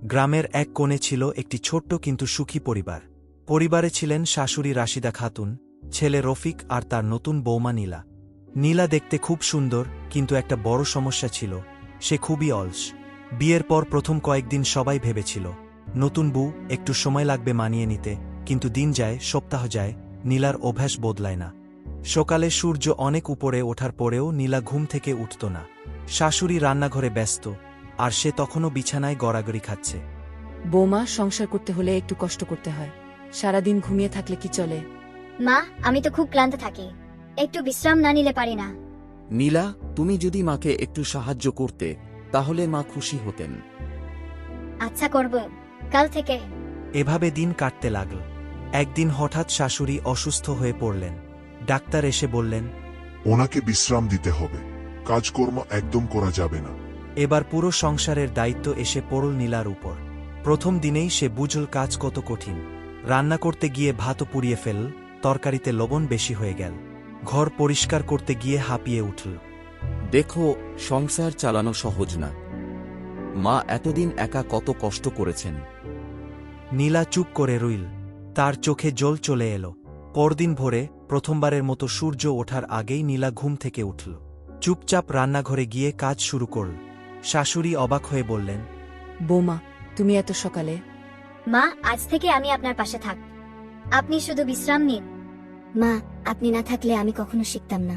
গ্রামের এক কোণে ছিল একটি ছোট্ট কিন্তু সুখী পরিবার। পরিবারে ছিলেন শাশুড়ি রাশিদা খাতুন, ছেলে রফিক আর তার নতুন বৌমা নীলা। নীলা দেখতে খুব সুন্দর, কিন্তু একটা বড় সমস্যা ছিল, সে খুবই অলস। বিয়ের পর প্রথম কয়েকদিন সবাই ভেবেছিল নতুন বউ, একটু সময় লাগবে মানিয়ে নিতে, কিন্তু দিন যায়, সপ্তাহ যায়, নীলার অভ্যাস বদলায় না। সকালে সূর্য অনেক উপরে ওঠার পরেও নীলা ঘুম থেকে উঠত না। শাশুড়ি রান্নাঘরে ব্যস্ত, আর সে তখনও বিছানায় গড়াগড়ি খাচ্ছে। বৌমা, সংসার করতে হলে একটু কষ্ট করতে হয়। সারাদিন ঘুমিয়ে থাকলে কি চলে? মা, আমি তো খুব ক্লান্ত থাকি, একটু বিশ্রাম না নিলে পারি না। নীলা, তুমি যদি মাকে একটু সাহায্য করতে তাহলে মা খুশি হতেন। আচ্ছা, করব, কাল থেকে। এভাবে দিন কাটতে লাগল। একদিন হঠাৎ শাশুড়ি অসুস্থ হয়ে পড়লেন। ডাক্তার এসে বললেন, ওনাকে বিশ্রাম দিতে হবে, কাজকর্ম একদম করা যাবে না। এবার পুরো সংসারের দায়িত্ব এসে পড়ল নীলার উপর। প্রথম দিনেই সে বুঝল কাজ কত কঠিন। রান্না করতে গিয়ে ভাতও পুড়িয়ে ফেলল, তরকারিতে লবণ বেশি হয়ে গেল, ঘর পরিষ্কার করতে গিয়ে হাঁপিয়ে উঠল। দেখো, সংসার চালানো সহজ না। মা এতদিন একা কত কষ্ট করেছেন। নীলা চুপ করে রইল, তার চোখে জল চলে এলো। পরদিন ভোরে প্রথমবারের মতো সূর্য ওঠার আগেই নীলা ঘুম থেকে উঠল। চুপচাপ রান্নাঘরে গিয়ে কাজ শুরু করল। শাশুড়ি অবাক হয়ে বললেন, বৌমা, তুমি এত সকালে? মা, আজ থেকে আমি আপনার পাশে থাক, আপনি শুধু বিশ্রাম নিন। মা, আপনি না থাকলে আমি কখনো শিখতাম না।